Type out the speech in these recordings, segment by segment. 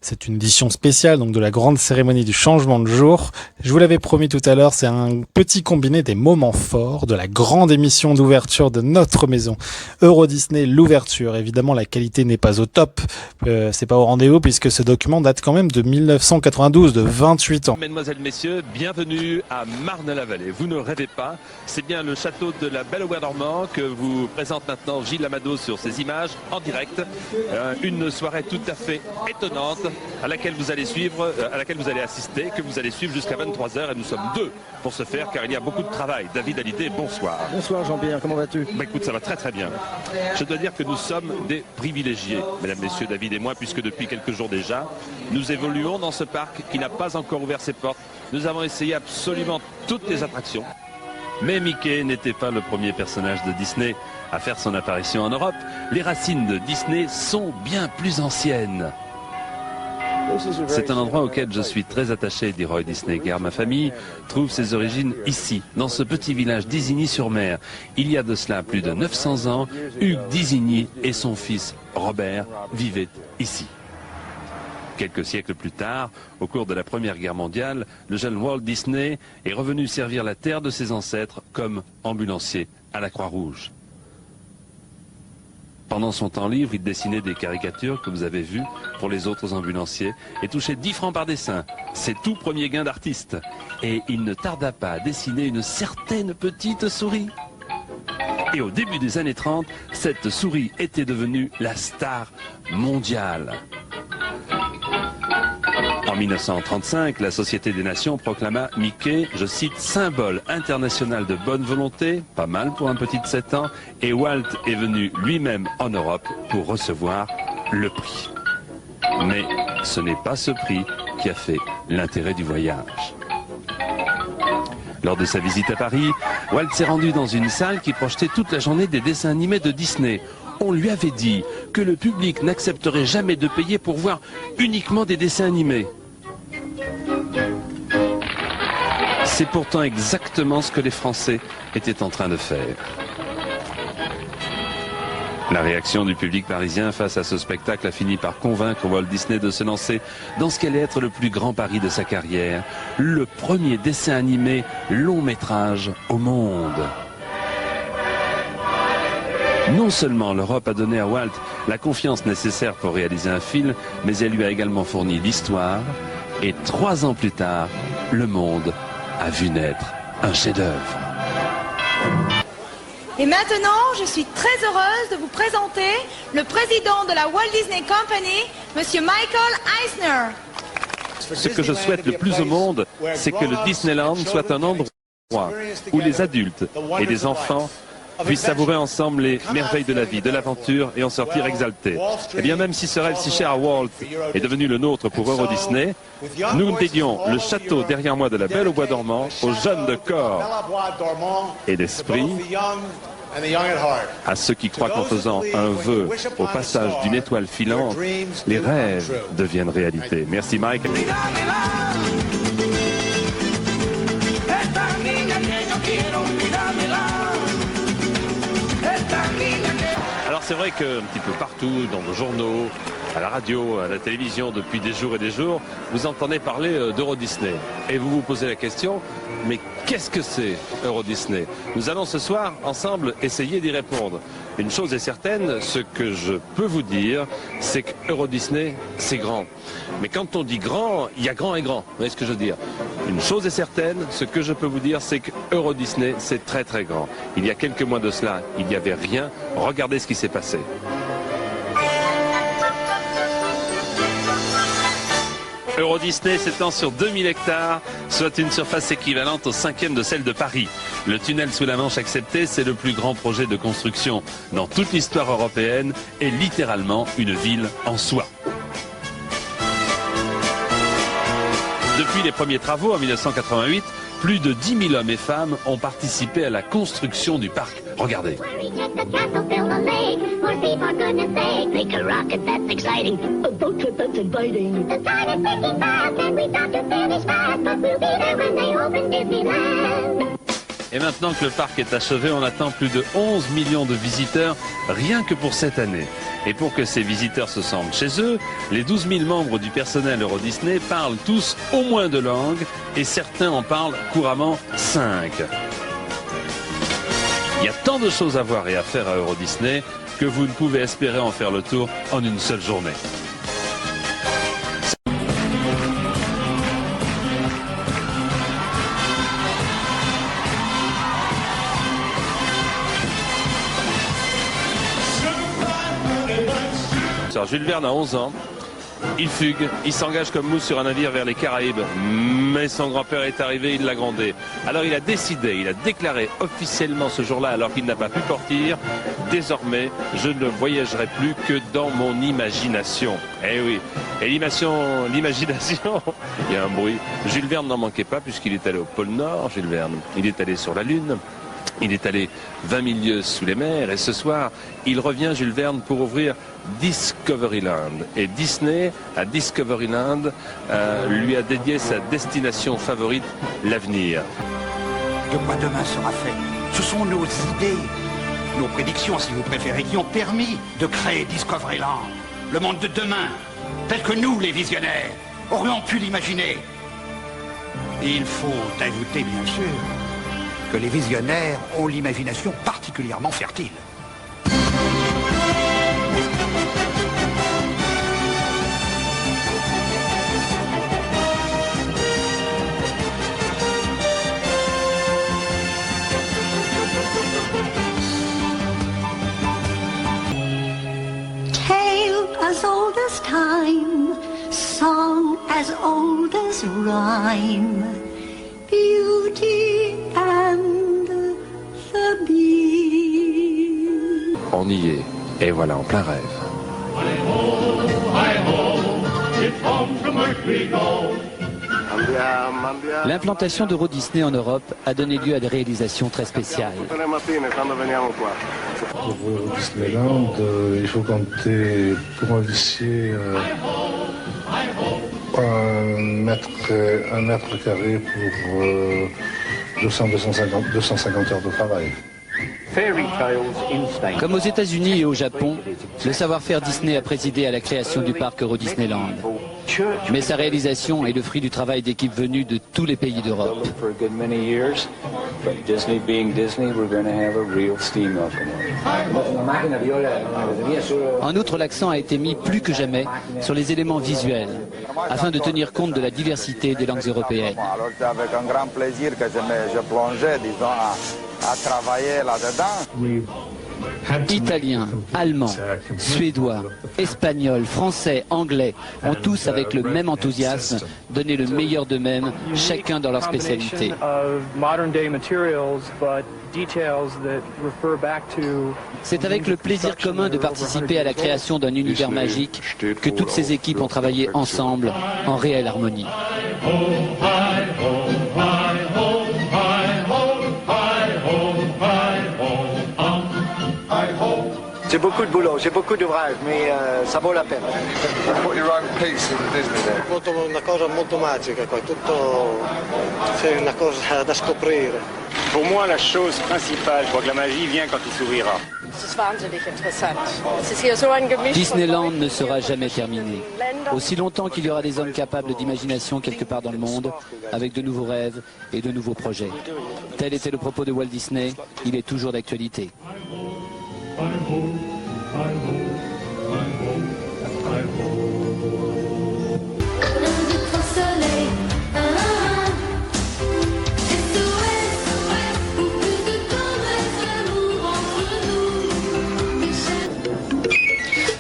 C'est une édition spéciale donc de la grande cérémonie du changement de jour. Je vous l'avais promis tout à l'heure, c'est un petit combiné des moments forts de la grande émission d'ouverture de notre maison Euro Disney, l'ouverture. Évidemment, la qualité n'est pas au top, c'est pas au rendez-vous puisque ce document date quand même de 1992, de 28 ans. Mesdemoiselles, messieurs, bienvenue à Marne-la-Vallée. Vous ne rêvez pas, c'est bien le château de la Belle au Bois dormant que vous présente maintenant Gilles Amado sur ces images en direct. Une soirée tout à fait étonnante à laquelle vous allez suivre, à laquelle vous allez assister, que vous allez suivre jusqu'à 23h, et nous sommes deux pour ce faire car il y a beaucoup de travail. David Hallyday, bonsoir. Bonsoir Jean-Pierre, comment vas-tu? Écoute, ça va très très bien. Je dois dire que nous sommes des privilégiés, mesdames, messieurs, David et moi, puisque depuis quelques jours déjà, nous évoluons dans ce parc qui n'a pas encore ouvert ses portes. Nous avons essayé absolument toutes les attractions. Mais Mickey n'était pas le premier personnage de Disney à faire son apparition en Europe. Les racines de Disney sont bien plus anciennes. C'est un endroit auquel je suis très attaché, dit Roy Disney, car ma famille trouve ses origines ici, dans ce petit village d'Isigny-sur-Mer. Il y a de cela plus de 900 ans, Hugues d'Isigny et son fils Robert vivaient ici. Quelques siècles plus tard, au cours de la Première Guerre mondiale, le jeune Walt Disney est revenu servir la terre de ses ancêtres comme ambulancier à la Croix-Rouge. Pendant son temps libre, il dessinait des caricatures que vous avez vues pour les autres ambulanciers et touchait 10 francs par dessin. C'est tout premier gain d'artiste. Et il ne tarda pas à dessiner une certaine petite souris. Et au début des années 30, cette souris était devenue la star mondiale. En 1935, la Société des Nations proclama Mickey, je cite, symbole international de bonne volonté, pas mal pour un petit de 7 ans, et Walt est venu lui-même en Europe pour recevoir le prix. Mais ce n'est pas ce prix qui a fait l'intérêt du voyage. Lors de sa visite à Paris, Walt s'est rendu dans une salle qui projetait toute la journée des dessins animés de Disney. On lui avait dit que le public n'accepterait jamais de payer pour voir uniquement des dessins animés. C'est pourtant exactement ce que les Français étaient en train de faire. La réaction du public parisien face à ce spectacle a fini par convaincre Walt Disney de se lancer dans ce qu'allait être le plus grand pari de sa carrière, le premier dessin animé long métrage au monde. Non seulement l'Europe a donné à Walt la confiance nécessaire pour réaliser un film, mais elle lui a également fourni l'histoire. Et 3 ans plus tard, le monde a vu naître un chef-d'œuvre. Et maintenant, je suis très heureuse de vous présenter le président de la Walt Disney Company, Monsieur Michael Eisner. Ce que je souhaite le plus au monde, c'est que le Disneyland soit un endroit où les adultes et les enfants puissent savourer ensemble les merveilles de la vie, de l'aventure et en sortir exaltés. Et bien même si ce rêve si cher à Walt est devenu le nôtre pour Euro Disney, nous dédions le château derrière moi de la Belle au Bois dormant aux jeunes de corps et d'esprit, à ceux qui croient qu'en faisant un vœu au passage d'une étoile filante, les rêves deviennent réalité. Merci Mike. Alors c'est vrai qu'un petit peu partout, dans vos journaux, à la radio, à la télévision, depuis des jours et des jours, vous entendez parler d'Euro Disney. Et vous vous posez la question, mais qu'est-ce que c'est Euro Disney? Nous allons ce soir, ensemble, essayer d'y répondre. Une chose est certaine, ce que je peux vous dire, c'est que Euro Disney, c'est grand. Mais quand on dit grand, il y a grand et grand. Vous voyez ce que je veux dire? Une chose est certaine, ce que je peux vous dire, c'est que Euro Disney, c'est très très grand. Il y a quelques mois de cela, il n'y avait rien. Regardez ce qui s'est passé. Euro Disney s'étend sur 2000 hectares, soit une surface équivalente au 5e de celle de Paris. Le tunnel sous la Manche accepté, c'est le plus grand projet de construction dans toute l'histoire européenne et littéralement une ville en soi. Depuis les premiers travaux en 1988, plus de 10 000 hommes et femmes ont participé à la construction du parc. Regardez. Et maintenant que le parc est achevé, on attend plus de 11 millions de visiteurs rien que pour cette année. Et pour que ces visiteurs se sentent chez eux, les 12 000 membres du personnel Euro Disney parlent tous au moins 2 langues et certains en parlent couramment 5. Il y a tant de choses à voir et à faire à Euro Disney que vous ne pouvez espérer en faire le tour en une seule journée. Alors, Jules Verne a 11 ans, il fugue, il s'engage comme mousse sur un navire vers les Caraïbes, mais son grand-père est arrivé, il l'a grondé. Alors il a décidé, il a déclaré officiellement ce jour-là, alors qu'il n'a pas pu partir, désormais je ne voyagerai plus que dans mon imagination. Eh oui, et l'imagination, il y a un bruit. Jules Verne n'en manquait pas puisqu'il est allé au pôle Nord, Jules Verne, il est allé sur la Lune. Il est allé 20 000 lieues sous les mers et ce soir, il revient, Jules Verne, pour ouvrir Discoveryland. Et Disney, à Discoveryland, lui a dédié sa destination favorite, l'avenir. De quoi demain sera fait? Ce sont nos idées, nos prédictions, si vous préférez, qui ont permis de créer Discoveryland. Le monde de demain, tel que nous, les visionnaires, aurions pu l'imaginer. Et il faut ajouter, bien sûr, que les visionnaires ont l'imagination particulièrement fertile. Tale as old as time, song as old as rhyme, Beauty and the Beast. On y est, et voilà, en plein rêve. L'implantation d'Euro Disney en Europe a donné lieu à des réalisations très spéciales. Pour Disneyland, il faut compter pour un lycée un mètre carré pour 250 heures de travail. Comme aux États-Unis et au Japon, le savoir-faire Disney a présidé à la création du parc Euro Disneyland. Mais sa réalisation est le fruit du travail d'équipes venues de tous les pays d'Europe. En outre, l'accent a été mis plus que jamais sur les éléments visuels, afin de tenir compte de la diversité des langues européennes. Alors c'est avec un grand plaisir que je plongeais, disons, à travailler là-dedans. Italiens, Allemands, Suédois, Espagnols, Français, Anglais ont tous, avec le même enthousiasme, donné le meilleur d'eux-mêmes, chacun dans leur spécialité. C'est avec le plaisir commun de participer à la création d'un univers magique que toutes ces équipes ont travaillé ensemble en réelle harmonie. C'est beaucoup de boulot, c'est beaucoup d'ouvrage, mais ça vaut la peine. Una cosa molto magica, c'est une chose à découvrir. Pour moi, la chose principale, je crois que la magie vient quand il s'ouvrira. Disneyland ne sera jamais terminé. Aussi longtemps qu'il y aura des hommes capables d'imagination quelque part dans le monde, avec de nouveaux rêves et de nouveaux projets. Tel était le propos de Walt Disney, il est toujours d'actualité.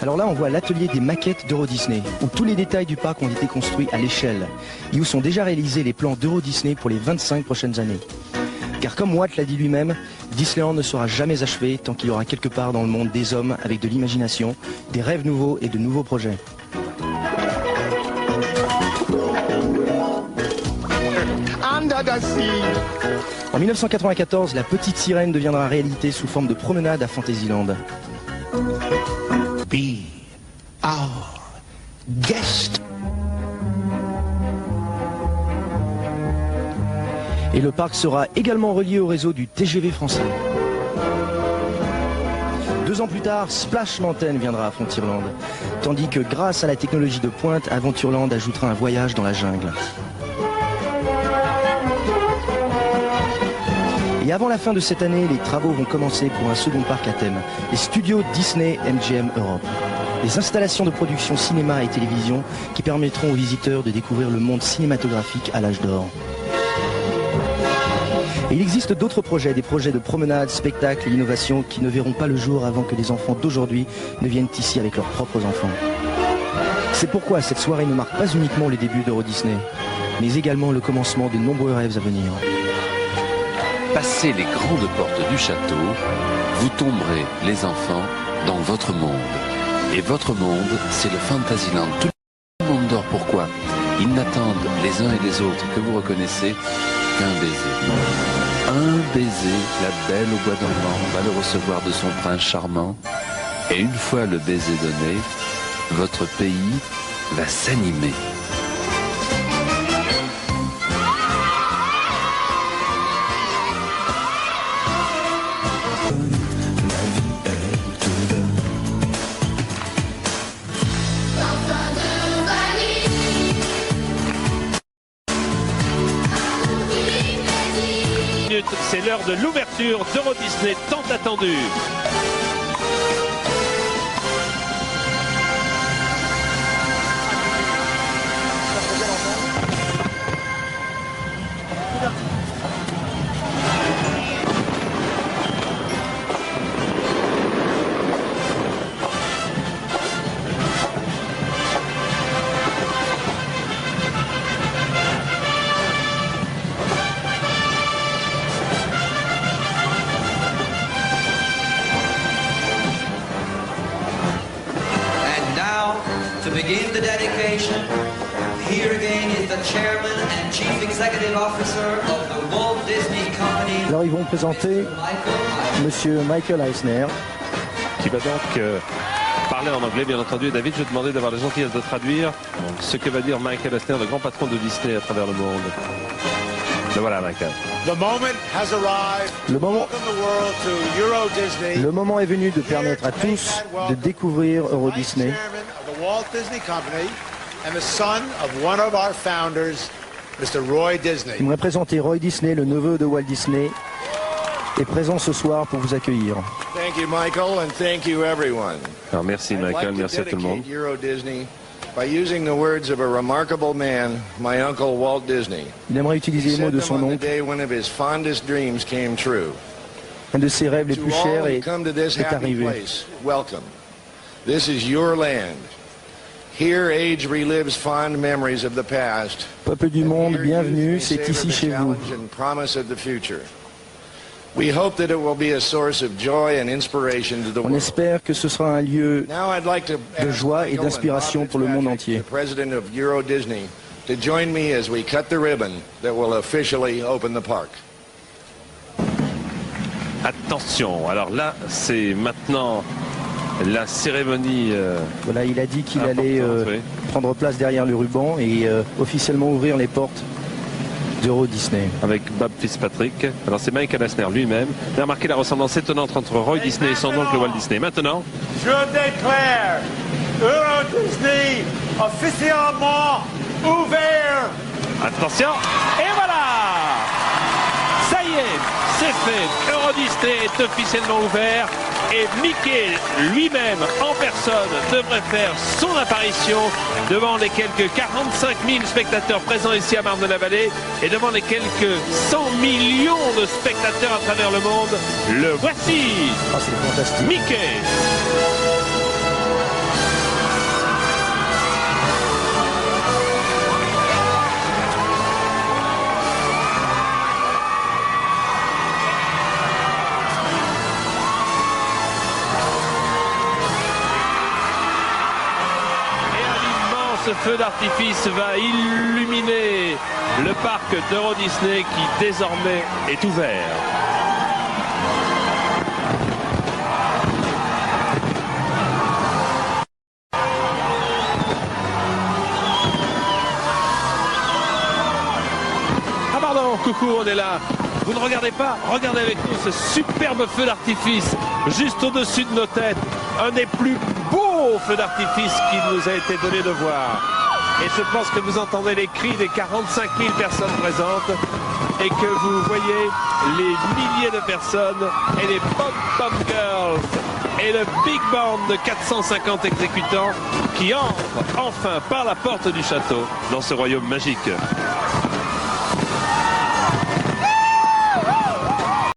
Alors là, on voit l'atelier des maquettes d'Euro Disney, où tous les détails du parc ont été construits à l'échelle, et où sont déjà réalisés les plans d'Euro Disney pour les 25 prochaines années. Car comme Walt l'a dit lui-même, Disneyland ne sera jamais achevé tant qu'il y aura quelque part dans le monde des hommes avec de l'imagination, des rêves nouveaux et de nouveaux projets. En 1994, la petite sirène deviendra réalité sous forme de promenade à Fantasyland. Be our guest. Et le parc sera également relié au réseau du TGV français. 2 ans plus tard, Splash Mountain viendra à Frontierland, tandis que grâce à la technologie de pointe, Aventureland ajoutera un voyage dans la jungle. Et avant la fin de cette année, les travaux vont commencer pour un second parc à thème, les studios Disney MGM Europe. Les installations de production cinéma et télévision qui permettront aux visiteurs de découvrir le monde cinématographique à l'âge d'or. Et il existe d'autres projets, des projets de promenade, spectacles et innovations qui ne verront pas le jour avant que les enfants d'aujourd'hui ne viennent ici avec leurs propres enfants. C'est pourquoi cette soirée ne marque pas uniquement le début d'Euro Disney, mais également le commencement de nombreux rêves à venir. Passez les grandes portes du château, vous tomberez, les enfants, dans votre monde. Et votre monde, c'est le Fantasyland. Tout le monde dort, pourquoi? Ils n'attendent les uns et les autres que vous reconnaissez qu'un baiser. Un baiser, la belle au bois dormant va le recevoir de son prince charmant. Et une fois le baiser donné, votre pays va s'animer. C'est l'heure de l'ouverture d'Euro Disney tant attendue. To begin the dedication, here again is the Chairman and Chief Executive Officer of the Walt Disney Company. Alors ils vont présenter Monsieur Michael Eisner, qui va donc parler en anglais, bien entendu. Et David, je vais demander d'avoir la gentillesse de traduire ce que va dire Michael Eisner, le grand patron de Disney à travers le monde. Le voilà, Michael. Le moment est venu de permettre à tous de découvrir Euro Disney. Walt Disney Company and the son of one of our founders, Mr. Roy Disney. J'aimerais présenter Roy Disney, le neveu de Walt Disney, est présent ce soir pour vous accueillir. Thank you, Michael, and thank you, everyone. Alors merci, Michael, merci à tout le monde. Euro Disney by using the words of a remarkable man, my uncle Walt Disney. Il aimerait utiliser les mots de son oncle. Un de ses rêves les plus chers est arrivé. Welcome. This is your land. Here age relives fond memories of the past. Peuple du monde, bienvenue, c'est ici chez vous. We hope that it will be a source of joy and inspiration to the On world. espère que ce sera un lieu de joie et d'inspiration pour le monde entier. The president of Euro Disney to join me as we cut the ribbon that will officially open the park. Attention, alors là, c'est maintenant la cérémonie. Voilà, il a dit qu'il allait prendre place derrière le ruban et officiellement ouvrir les portes d'Euro Disney. Avec Bob Fitzpatrick. Alors c'est Michael Eisner lui-même. Vous avez remarqué la ressemblance étonnante entre Roy Disney et son oncle Walt Disney. Maintenant, je déclare Euro Disney officiellement ouvert. Attention, et voilà! Ça y est, c'est fait. Euro Disney est officiellement ouvert. Et Mickey lui-même, en personne, devrait faire son apparition devant les quelques 45 000 spectateurs présents ici à Marne-de-la-Vallée et devant les quelques 100 millions de spectateurs à travers le monde. Le voici, c'est fantastique. Mickey. Ce feu d'artifice va illuminer le parc d'Euro Disney qui désormais est ouvert. Ah pardon, coucou, on est là. Vous ne regardez pas, regardez avec nous ce superbe feu d'artifice juste au-dessus de nos têtes. Un des plus beaux feux d'artifice qui nous a été donné de voir. Et je pense que vous entendez les cris des 45 000 personnes présentes et que vous voyez les milliers de personnes et les pom-pom girls et le big band de 450 exécutants qui entrent enfin par la porte du château dans ce royaume magique.